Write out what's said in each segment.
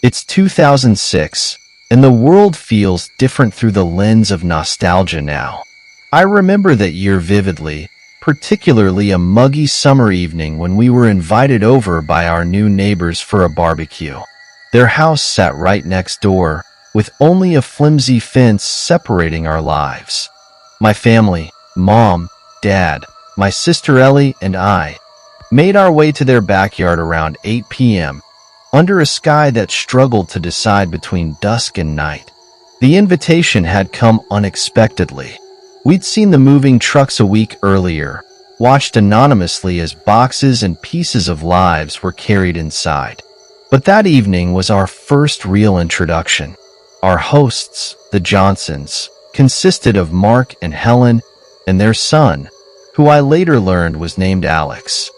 It's 2006, and the world feels different through the lens of nostalgia now. I remember that year vividly, particularly a muggy summer evening when we were invited over by our new neighbors for a barbecue. Their house sat right next door, with only a flimsy fence separating our lives. My family, mom, dad, my sister Ellie, and I, made our way to their backyard around 8 p.m., under a sky that struggled to decide between dusk and night. The invitation had come unexpectedly. We'd seen the moving trucks a week earlier, watched anonymously as boxes and pieces of lives were carried inside. But that evening was our first real introduction. Our hosts, the Johnsons, consisted of Mark and Helen and their son, who I later learned was named Alex.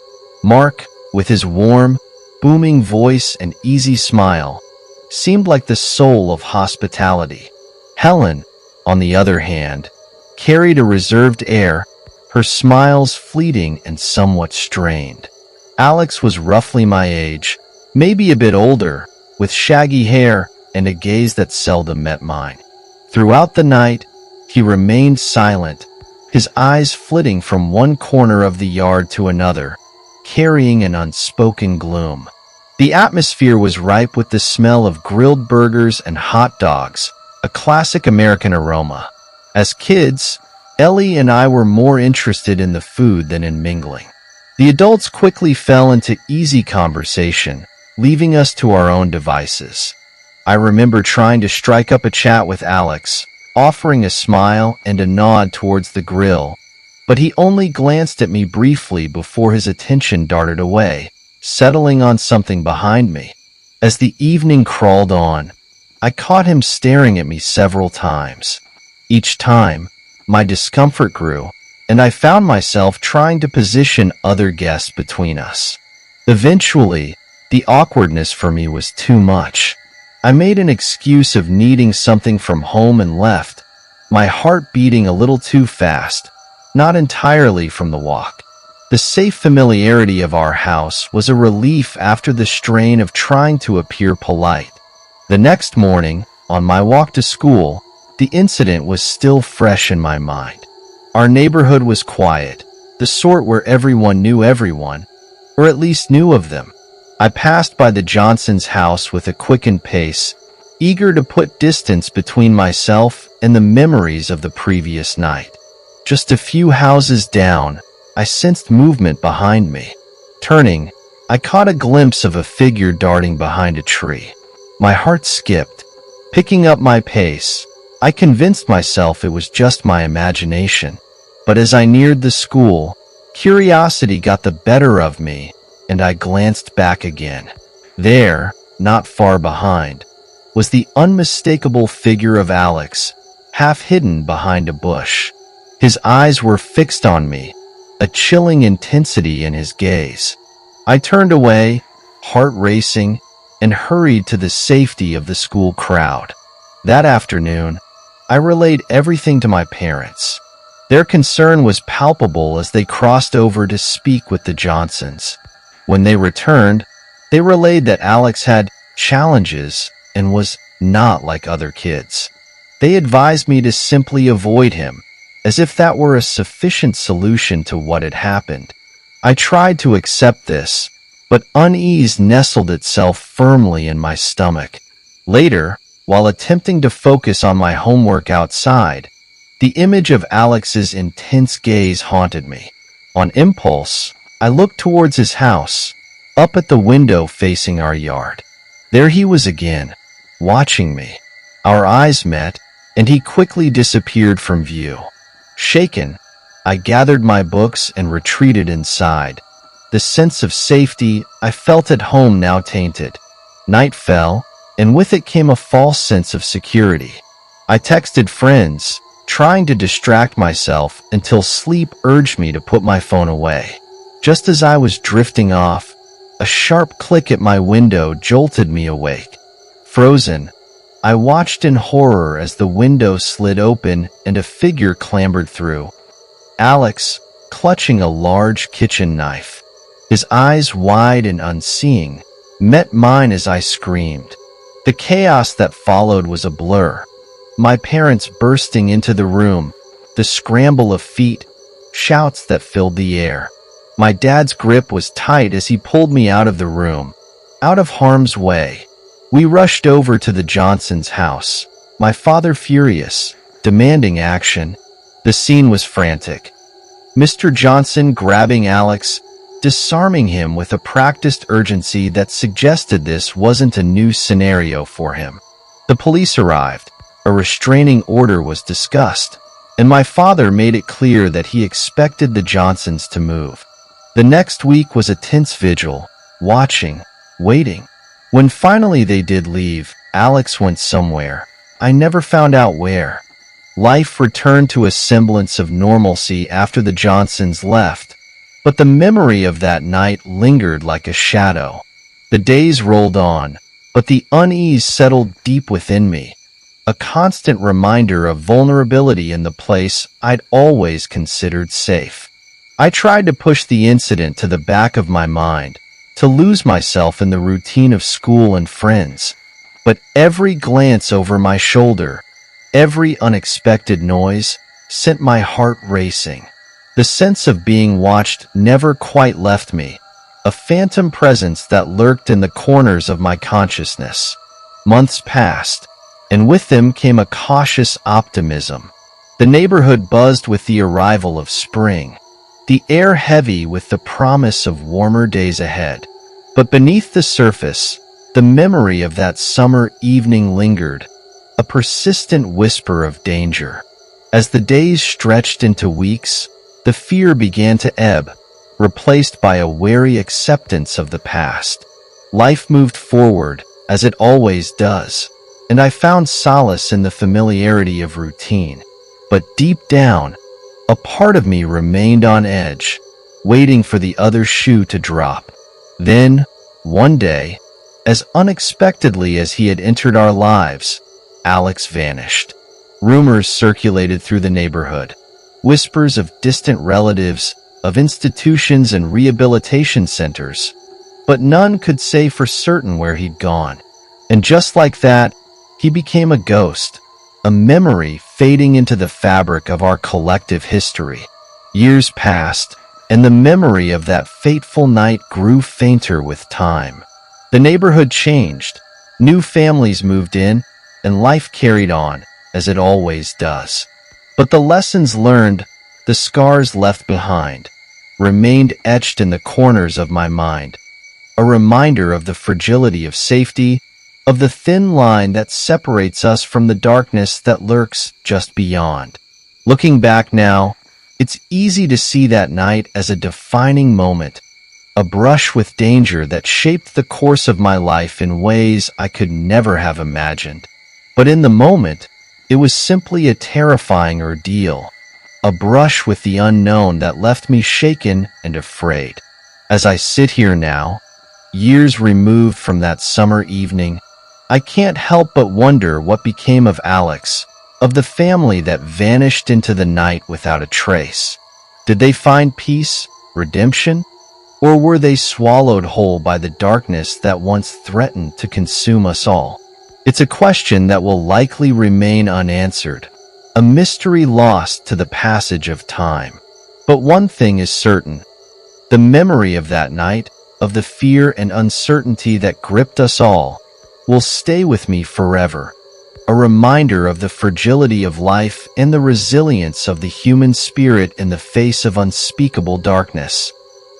Mark, with his warm, booming voice and easy smile, seemed like the soul of hospitality. Helen, on the other hand, carried a reserved air, her smiles fleeting and somewhat strained. Alex was roughly my age, maybe a bit older, with shaggy hair and a gaze that seldom met mine. Throughout the night, he remained silent, his eyes flitting from one corner of the yard to another, carrying an unspoken gloom. The atmosphere was ripe with the smell of grilled burgers and hot dogs, a classic American aroma. As kids, Ellie and I were more interested in the food than in mingling. The adults quickly fell into easy conversation, leaving us to our own devices. I remember trying to strike up a chat with Alex, offering a smile and a nod towards the grill, but he only glanced at me briefly before his attention darted away, settling on something behind me. As the evening crawled on, I caught him staring at me several times. Each time, my discomfort grew, and I found myself trying to position other guests between us. Eventually, the awkwardness for me was too much. I made an excuse of needing something from home and left, my heart beating a little too fast, not entirely from the walk. The safe familiarity of our house was a relief after the strain of trying to appear polite. The next morning, on my walk to school, the incident was still fresh in my mind. Our neighborhood was quiet, the sort where everyone knew everyone, or at least knew of them. I passed by the Johnsons' house with a quickened pace, eager to put distance between myself and the memories of the previous night. Just a few houses down, I sensed movement behind me. Turning, I caught a glimpse of a figure darting behind a tree. My heart skipped. Picking up my pace, I convinced myself it was just my imagination. But as I neared the school, curiosity got the better of me, and I glanced back again. There, not far behind, was the unmistakable figure of Alex, half hidden behind a bush. His eyes were fixed on me, a chilling intensity in his gaze. I turned away, heart racing, and hurried to the safety of the school crowd. That afternoon, I relayed everything to my parents. Their concern was palpable as they crossed over to speak with the Johnsons. When they returned, they relayed that Alex had challenges and was not like other kids. They advised me to simply avoid him, as if that were a sufficient solution to what had happened. I tried to accept this, but unease nestled itself firmly in my stomach. Later, while attempting to focus on my homework outside, the image of Alex's intense gaze haunted me. On impulse, I looked towards his house, up at the window facing our yard. There he was again, watching me. Our eyes met, and he quickly disappeared from view. Shaken, I gathered my books and retreated inside. The sense of safety I felt at home now tainted. Night fell, and with it came a false sense of security. I texted friends, trying to distract myself until sleep urged me to put my phone away. Just as I was drifting off, a sharp click at my window jolted me awake. Frozen, I watched in horror as the window slid open and a figure clambered through. Alex, clutching a large kitchen knife. His eyes wide and unseeing, met mine as I screamed. The chaos that followed was a blur. My parents bursting into the room, the scramble of feet, shouts that filled the air. My dad's grip was tight as he pulled me out of the room, out of harm's way. We rushed over to the Johnsons' house, my father furious, demanding action. The scene was frantic. Mr. Johnson grabbing Alex, disarming him with a practiced urgency that suggested this wasn't a new scenario for him. The police arrived, a restraining order was discussed, and my father made it clear that he expected the Johnsons to move. The next week was a tense vigil, watching, waiting. When finally they did leave, Alex went somewhere. I never found out where. Life returned to a semblance of normalcy after the Johnsons left, but the memory of that night lingered like a shadow. The days rolled on, but the unease settled deep within me, a constant reminder of vulnerability in the place I'd always considered safe. I tried to push the incident to the back of my mind, to lose myself in the routine of school and friends. But every glance over my shoulder, every unexpected noise, sent my heart racing. The sense of being watched never quite left me, a phantom presence that lurked in the corners of my consciousness. Months passed, and with them came a cautious optimism. The neighborhood buzzed with the arrival of spring, the air heavy with the promise of warmer days ahead. But beneath the surface, the memory of that summer evening lingered, a persistent whisper of danger. As the days stretched into weeks, the fear began to ebb, replaced by a wary acceptance of the past. Life moved forward, as it always does, and I found solace in the familiarity of routine. But deep down, a part of me remained on edge, waiting for the other shoe to drop. Then, one day, as unexpectedly as he had entered our lives, Alex vanished. Rumors circulated through the neighborhood, whispers of distant relatives, of institutions and rehabilitation centers, but none could say for certain where he'd gone. And just like that, he became a ghost, a memory fading into the fabric of our collective history. Years passed, and the memory of that fateful night grew fainter with time. The neighborhood changed, new families moved in, and life carried on, as it always does. But the lessons learned, the scars left behind, remained etched in the corners of my mind, a reminder of the fragility of safety, of the thin line that separates us from the darkness that lurks just beyond. Looking back now, it's easy to see that night as a defining moment, a brush with danger that shaped the course of my life in ways I could never have imagined. But in the moment, it was simply a terrifying ordeal, a brush with the unknown that left me shaken and afraid. As I sit here now, years removed from that summer evening, I can't help but wonder what became of Alex, of the family that vanished into the night without a trace. Did they find peace, redemption, or were they swallowed whole by the darkness that once threatened to consume us all? It's a question that will likely remain unanswered, a mystery lost to the passage of time. But one thing is certain, the memory of that night, of the fear and uncertainty that gripped us all, will stay with me forever, a reminder of the fragility of life and the resilience of the human spirit in the face of unspeakable darkness.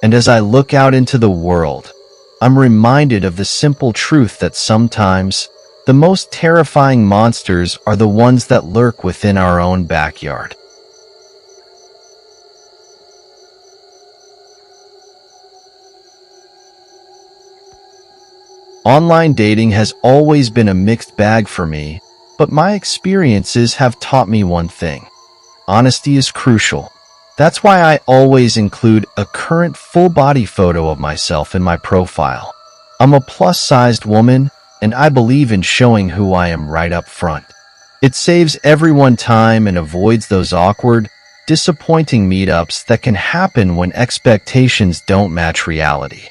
And as I look out into the world, I'm reminded of the simple truth that sometimes the most terrifying monsters are the ones that lurk within our own backyard. Online dating has always been a mixed bag for me, but my experiences have taught me one thing. Honesty is crucial. That's why I always include a current full-body photo of myself in my profile. I'm a plus-sized woman, and I believe in showing who I am right up front. It saves everyone time and avoids those awkward, disappointing meetups that can happen when expectations don't match reality.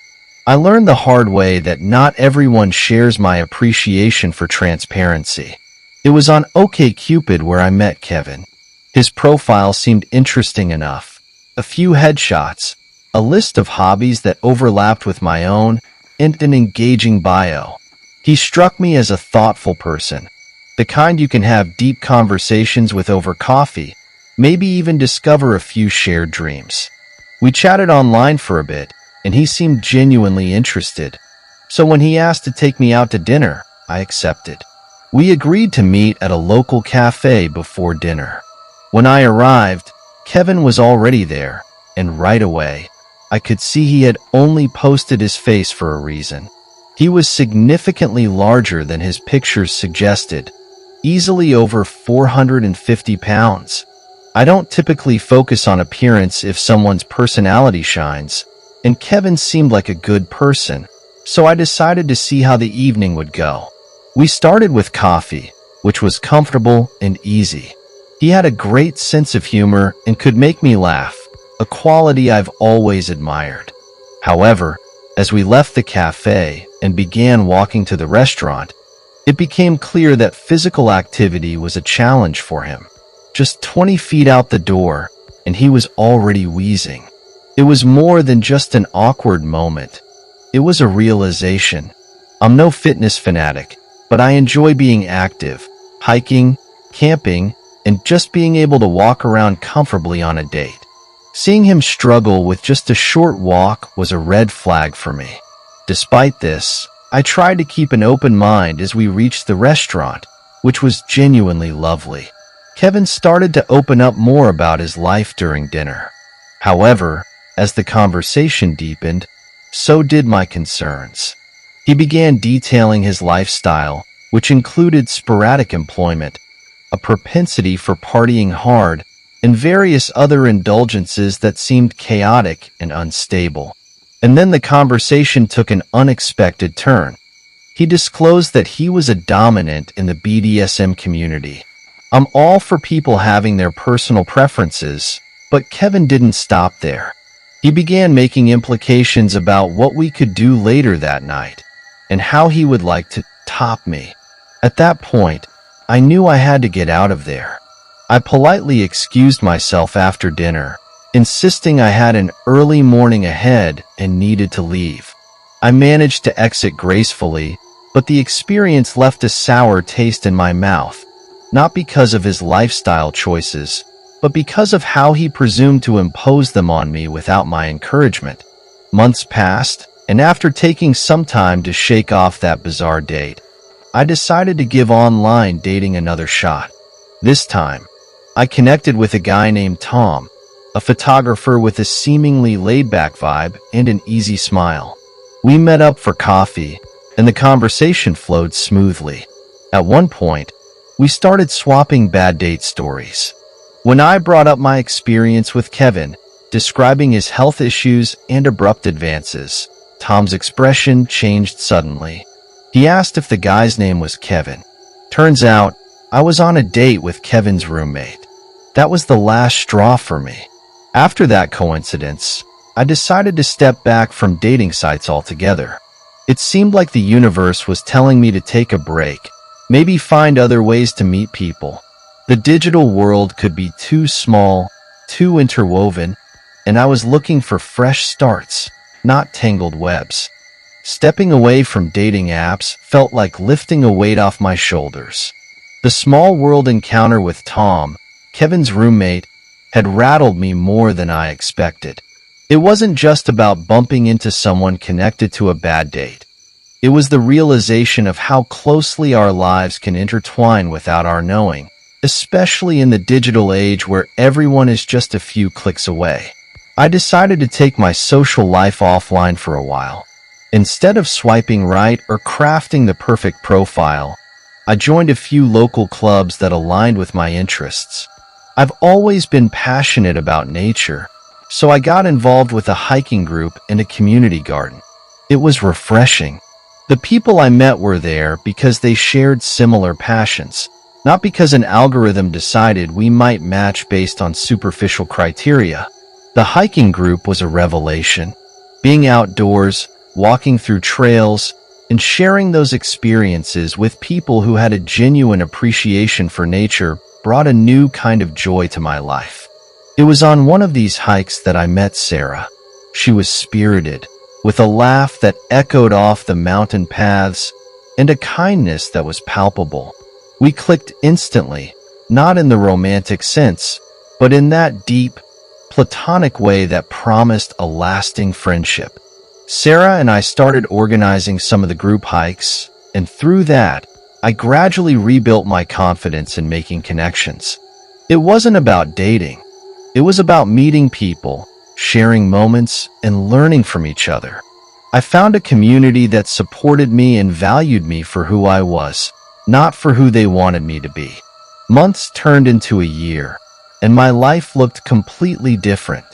I learned the hard way that not everyone shares my appreciation for transparency. It was on OkCupid where I met Kevin. His profile seemed interesting enough. A few headshots, a list of hobbies that overlapped with my own, and an engaging bio. He struck me as a thoughtful person, the kind you can have deep conversations with over coffee, maybe even discover a few shared dreams. We chatted online for a bit, and he seemed genuinely interested. So when he asked to take me out to dinner, I accepted. We agreed to meet at a local cafe before dinner. When I arrived, Kevin was already there, and right away, I could see he had only posted his face for a reason. He was significantly larger than his pictures suggested, easily over 450 pounds. I don't typically focus on appearance if someone's personality shines, and Kevin seemed like a good person, so I decided to see how the evening would go. We started with coffee, which was comfortable and easy. He had a great sense of humor and could make me laugh, a quality I've always admired. However, as we left the cafe and began walking to the restaurant, it became clear that physical activity was a challenge for him. Just 20 feet out the door, and he was already wheezing. It was more than just an awkward moment. It was a realization. I'm no fitness fanatic, but I enjoy being active, hiking, camping, and just being able to walk around comfortably on a date. Seeing him struggle with just a short walk was a red flag for me. Despite this, I tried to keep an open mind as we reached the restaurant, which was genuinely lovely. Kevin started to open up more about his life during dinner. However, as the conversation deepened, so did my concerns. He began detailing his lifestyle, which included sporadic employment, a propensity for partying hard, and various other indulgences that seemed chaotic and unstable. And then the conversation took an unexpected turn. He disclosed that he was a dominant in the BDSM community. I'm all for people having their personal preferences, but Kevin didn't stop there. He began making implications about what we could do later that night, and how he would like to top me. At that point, I knew I had to get out of there. I politely excused myself after dinner, insisting I had an early morning ahead and needed to leave. I managed to exit gracefully, but the experience left a sour taste in my mouth, not because of his lifestyle choices, but because of how he presumed to impose them on me without my encouragement. Months passed, and after taking some time to shake off that bizarre date, I decided to give online dating another shot. This time, I connected with a guy named Tom, a photographer with a seemingly laid-back vibe and an easy smile. We met up for coffee, and the conversation flowed smoothly. At one point, we started swapping bad date stories. When I brought up my experience with Kevin, describing his health issues and abrupt advances, Tom's expression changed suddenly. He asked if the guy's name was Kevin. Turns out, I was on a date with Kevin's roommate. That was the last straw for me. After that coincidence, I decided to step back from dating sites altogether. It seemed like the universe was telling me to take a break, maybe find other ways to meet people. The digital world could be too small, too interwoven, and I was looking for fresh starts, not tangled webs. Stepping away from dating apps felt like lifting a weight off my shoulders. The small world encounter with Tom, Kevin's roommate, had rattled me more than I expected. It wasn't just about bumping into someone connected to a bad date. It was the realization of how closely our lives can intertwine without our knowing, especially in the digital age where everyone is just a few clicks away. I decided to take my social life offline for a while. Instead of swiping right or crafting the perfect profile, I joined a few local clubs that aligned with my interests. I've always been passionate about nature, so I got involved with a hiking group and a community garden. It was refreshing. The people I met were there because they shared similar passions, not because an algorithm decided we might match based on superficial criteria. The hiking group was a revelation. Being outdoors, walking through trails, and sharing those experiences with people who had a genuine appreciation for nature brought a new kind of joy to my life. It was on one of these hikes that I met Sarah. She was spirited, with a laugh that echoed off the mountain paths, and a kindness that was palpable. We clicked instantly, not in the romantic sense, but in that deep, platonic way that promised a lasting friendship. Sarah and I started organizing some of the group hikes, and through that, I gradually rebuilt my confidence in making connections. It wasn't about dating. It was about meeting people, sharing moments, and learning from each other. I found a community that supported me and valued me for who I was, not for who they wanted me to be. Months turned into a year, and my life looked completely different.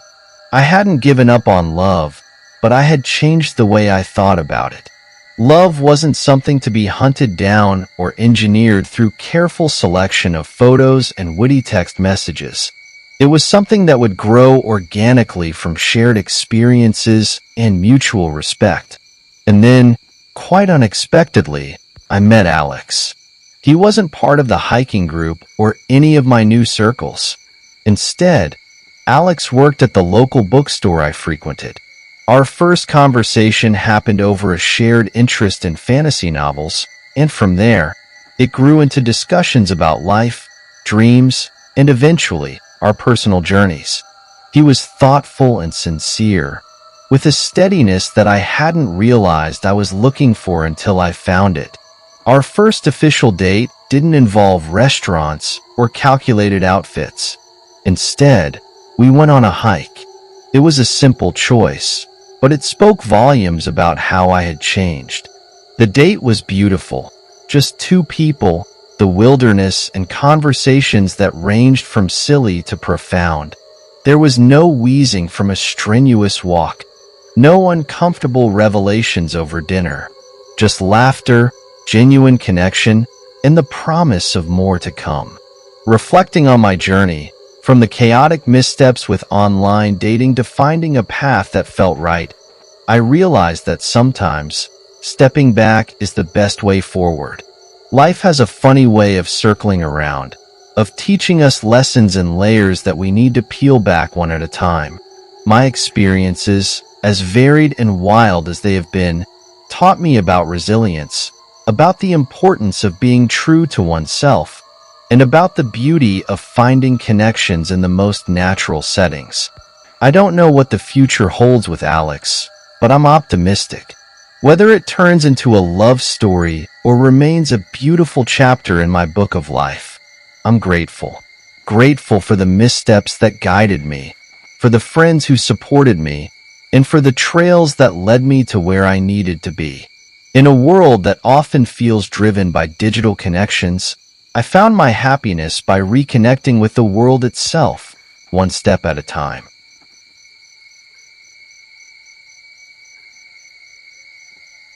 I hadn't given up on love, but I had changed the way I thought about it. Love wasn't something to be hunted down or engineered through careful selection of photos and witty text messages. It was something that would grow organically from shared experiences and mutual respect. And then, quite unexpectedly, I met Alex. He wasn't part of the hiking group or any of my new circles. Instead, Alex worked at the local bookstore I frequented. Our first conversation happened over a shared interest in fantasy novels, and from there, it grew into discussions about life, dreams, and eventually, our personal journeys. He was thoughtful and sincere, with a steadiness that I hadn't realized I was looking for until I found it. Our first official date didn't involve restaurants or calculated outfits. Instead, we went on a hike. It was a simple choice, but it spoke volumes about how I had changed. The date was beautiful, just two people, the wilderness, and conversations that ranged from silly to profound. There was no wheezing from a strenuous walk, no uncomfortable revelations over dinner, just laughter, genuine connection, and the promise of more to come. Reflecting on my journey, from the chaotic missteps with online dating to finding a path that felt right, I realized that sometimes, stepping back is the best way forward. Life has a funny way of circling around, of teaching us lessons in layers that we need to peel back one at a time. My experiences, as varied and wild as they have been, taught me about resilience, about the importance of being true to oneself, and about the beauty of finding connections in the most natural settings. I don't know what the future holds with Alex, but I'm optimistic. Whether it turns into a love story or remains a beautiful chapter in my book of life, I'm grateful. Grateful for the missteps that guided me, for the friends who supported me, and for the trails that led me to where I needed to be. In a world that often feels driven by digital connections, I found my happiness by reconnecting with the world itself, one step at a time.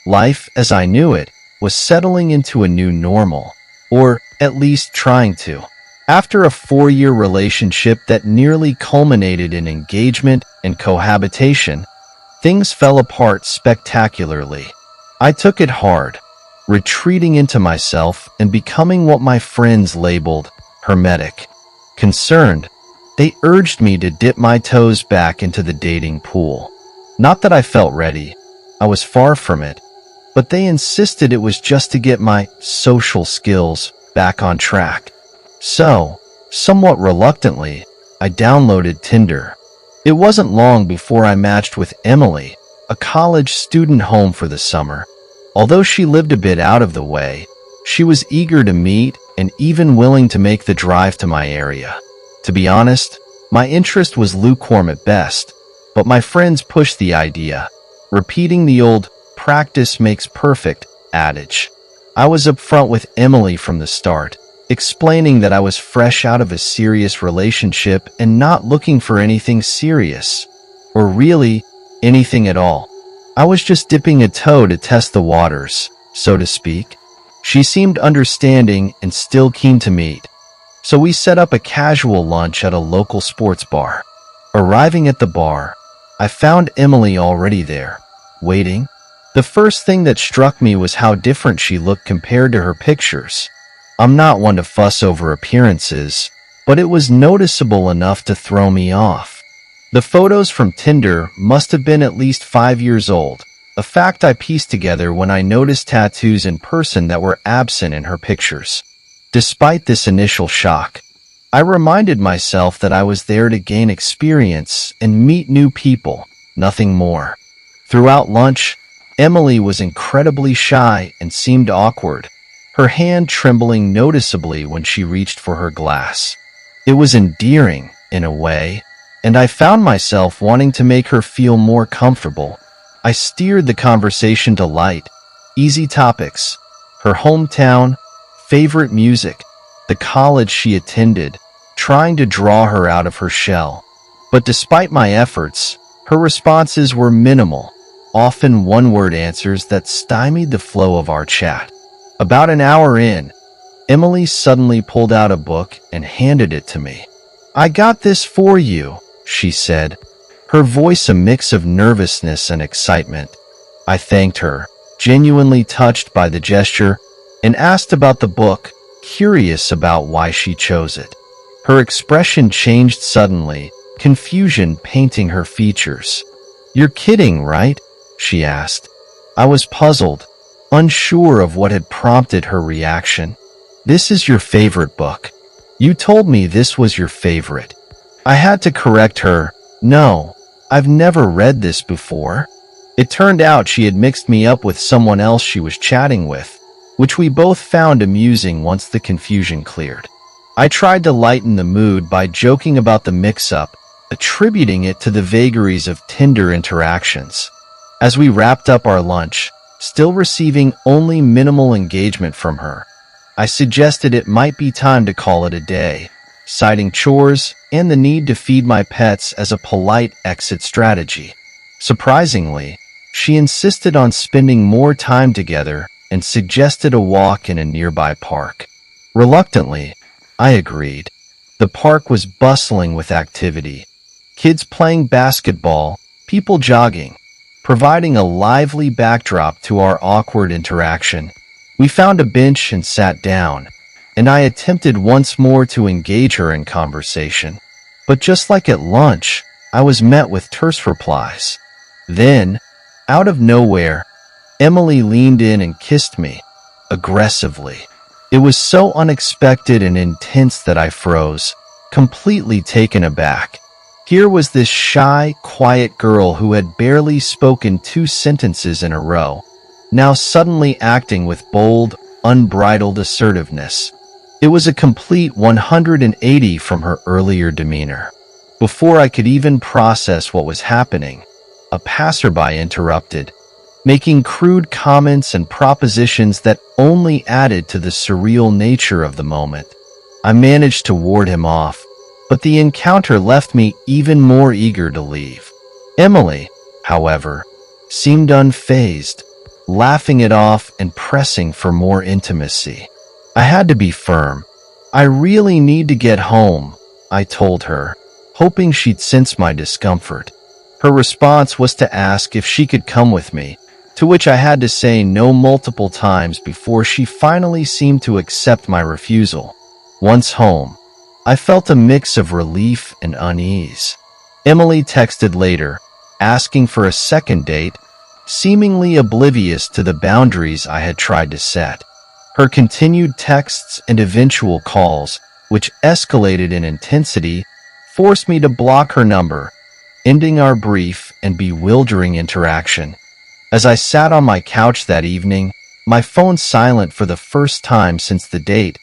Life, as I knew it, was settling into a new normal, or at least trying to. After a 4-year relationship that nearly culminated in engagement and cohabitation, things fell apart spectacularly. I took it hard, retreating into myself and becoming what my friends labeled hermetic. Concerned, they urged me to dip my toes back into the dating pool. Not that I felt ready. I was far from it. But they insisted it was just to get my social skills back on track. So, somewhat reluctantly, I downloaded Tinder. It wasn't long before I matched with Emily, a college student home for the summer. Although she lived a bit out of the way, she was eager to meet and even willing to make the drive to my area. To be honest, my interest was lukewarm at best, but my friends pushed the idea, repeating the old "practice makes perfect" adage. I was upfront with Emily from the start, explaining that I was fresh out of a serious relationship and not looking for anything serious, or really anything at all. I was just dipping a toe to test the waters, so to speak. She seemed understanding and still keen to meet, so we set up a casual lunch at a local sports bar. Arriving at the bar, I found Emily already there, waiting. The first thing that struck me was how different she looked compared to her pictures. I'm not one to fuss over appearances, but it was noticeable enough to throw me off. The photos from Tinder must have been at least 5 years old, a fact I pieced together when I noticed tattoos in person that were absent in her pictures. Despite this initial shock, I reminded myself that I was there to gain experience and meet new people, nothing more. Throughout lunch, Emily was incredibly shy and seemed awkward, her hand trembling noticeably when she reached for her glass. It was endearing, in a way, and I found myself wanting to make her feel more comfortable. I steered the conversation to light, easy topics, her hometown, favorite music, the college she attended, trying to draw her out of her shell. But despite my efforts, her responses were minimal, often one-word answers that stymied the flow of our chat. About an hour in, Emily suddenly pulled out a book and handed it to me. "I got this for you," she said, her voice a mix of nervousness and excitement. I thanked her, genuinely touched by the gesture, and asked about the book, curious about why she chose it. Her expression changed suddenly, confusion painting her features. "You're kidding, right?" she asked. I was puzzled, unsure of what had prompted her reaction. "This is your favorite book. You told me this was your favorite." I had to correct her. "No, I've never read this before." It turned out she had mixed me up with someone else she was chatting with, which we both found amusing once the confusion cleared. I tried to lighten the mood by joking about the mix-up, attributing it to the vagaries of Tinder interactions. As we wrapped up our lunch, still receiving only minimal engagement from her, I suggested it might be time to call it a day, citing chores and the need to feed my pets as a polite exit strategy. Surprisingly, she insisted on spending more time together and suggested a walk in a nearby park. Reluctantly, I agreed. The park was bustling with activity. Kids playing basketball, people jogging, providing a lively backdrop to our awkward interaction. We found a bench and sat down, and I attempted once more to engage her in conversation. But just like at lunch, I was met with terse replies. Then, out of nowhere, Emily leaned in and kissed me, aggressively. It was so unexpected and intense that I froze, completely taken aback. Here was this shy, quiet girl who had barely spoken 2 sentences in a row, now suddenly acting with bold, unbridled assertiveness. It was a complete 180 from her earlier demeanor. Before I could even process what was happening, a passerby interrupted, making crude comments and propositions that only added to the surreal nature of the moment. I managed to ward him off, but the encounter left me even more eager to leave. Emily, however, seemed unfazed, laughing it off and pressing for more intimacy. I had to be firm. "I really need to get home," I told her, hoping she'd sense my discomfort. Her response was to ask if she could come with me, to which I had to say no multiple times before she finally seemed to accept my refusal. Once home, I felt a mix of relief and unease. Emily texted later, asking for a second date, seemingly oblivious to the boundaries I had tried to set. Her continued texts and eventual calls, which escalated in intensity, forced me to block her number, ending our brief and bewildering interaction. As I sat on my couch that evening, my phone silent for the first time since the date,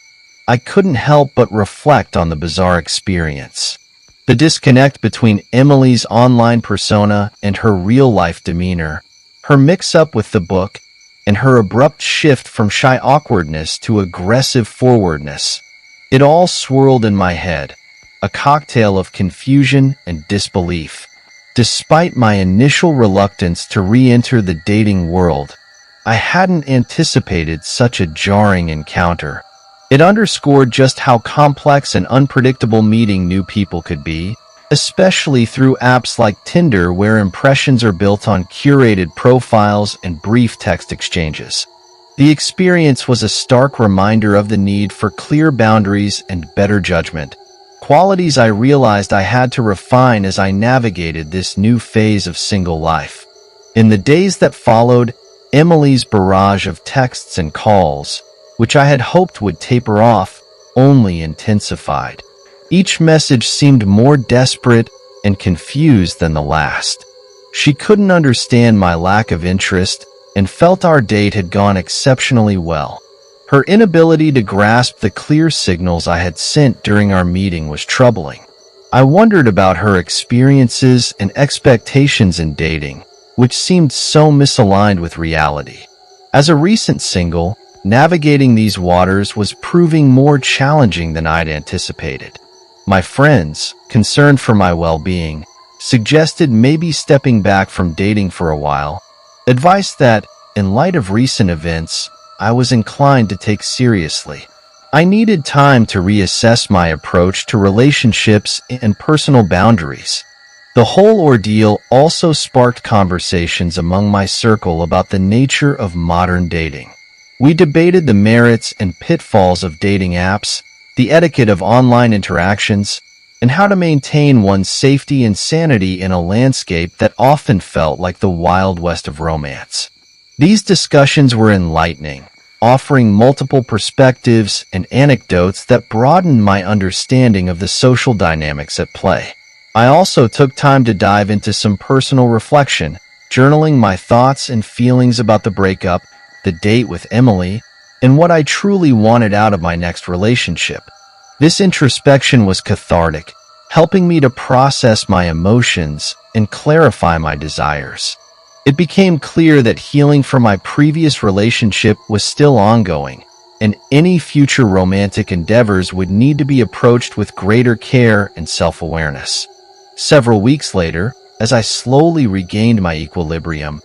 I couldn't help but reflect on the bizarre experience. The disconnect between Emily's online persona and her real-life demeanor, her mix-up with the book, and her abrupt shift from shy awkwardness to aggressive forwardness. It all swirled in my head, a cocktail of confusion and disbelief. Despite my initial reluctance to re-enter the dating world, I hadn't anticipated such a jarring encounter. It underscored just how complex and unpredictable meeting new people could be, especially through apps like Tinder, where impressions are built on curated profiles and brief text exchanges. The experience was a stark reminder of the need for clear boundaries and better judgment, qualities I realized I had to refine as I navigated this new phase of single life. In the days that followed, Emily's barrage of texts and calls, which I had hoped would taper off, only intensified. Each message seemed more desperate and confused than the last. She couldn't understand my lack of interest and felt our date had gone exceptionally well. Her inability to grasp the clear signals I had sent during our meeting was troubling. I wondered about her experiences and expectations in dating, which seemed so misaligned with reality. As a recent single, navigating these waters was proving more challenging than I'd anticipated. My friends, concerned for my well-being, suggested maybe stepping back from dating for a while, advice that, in light of recent events, I was inclined to take seriously. I needed time to reassess my approach to relationships and personal boundaries. The whole ordeal also sparked conversations among my circle about the nature of modern dating. We debated the merits and pitfalls of dating apps, the etiquette of online interactions, and how to maintain one's safety and sanity in a landscape that often felt like the Wild West of romance. These discussions were enlightening, offering multiple perspectives and anecdotes that broadened my understanding of the social dynamics at play. I also took time to dive into some personal reflection, journaling my thoughts and feelings about the breakup, the date with Emily, and what I truly wanted out of my next relationship. This introspection was cathartic, helping me to process my emotions and clarify my desires. It became clear that healing from my previous relationship was still ongoing, and any future romantic endeavors would need to be approached with greater care and self-awareness. Several weeks later, as I slowly regained my equilibrium,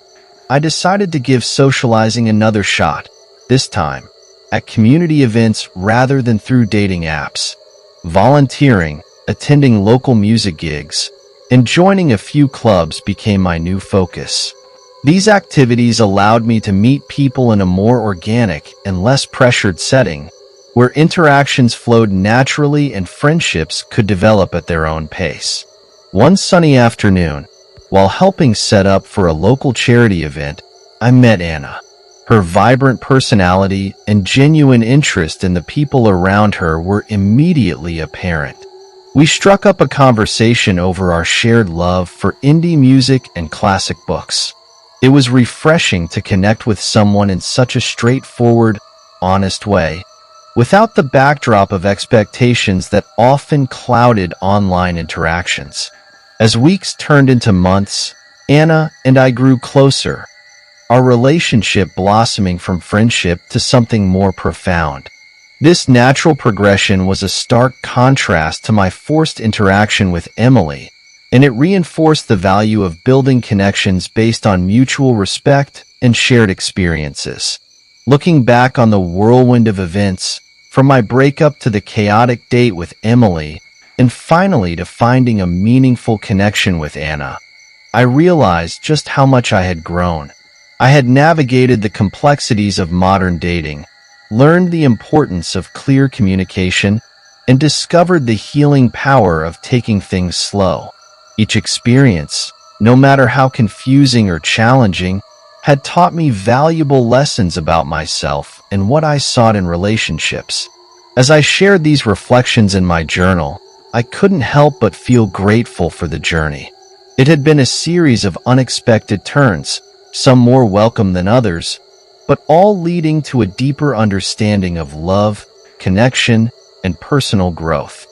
I decided to give socializing another shot, this time at community events rather than through dating apps. Volunteering, attending local music gigs, and joining a few clubs became my new focus. These activities allowed me to meet people in a more organic and less pressured setting, where interactions flowed naturally and friendships could develop at their own pace. One sunny afternoon, while helping set up for a local charity event, I met Anna. Her vibrant personality and genuine interest in the people around her were immediately apparent. We struck up a conversation over our shared love for indie music and classic books. It was refreshing to connect with someone in such a straightforward, honest way, without the backdrop of expectations that often clouded online interactions. As weeks turned into months, Anna and I grew closer, our relationship blossoming from friendship to something more profound. This natural progression was a stark contrast to my forced interaction with Emily, and it reinforced the value of building connections based on mutual respect and shared experiences. Looking back on the whirlwind of events, from my breakup to the chaotic date with Emily, and finally to finding a meaningful connection with Anna, I realized just how much I had grown. I had navigated the complexities of modern dating, learned the importance of clear communication, and discovered the healing power of taking things slow. Each experience, no matter how confusing or challenging, had taught me valuable lessons about myself and what I sought in relationships. As I shared these reflections in my journal, I couldn't help but feel grateful for the journey. It had been a series of unexpected turns, some more welcome than others, but all leading to a deeper understanding of love, connection, and personal growth.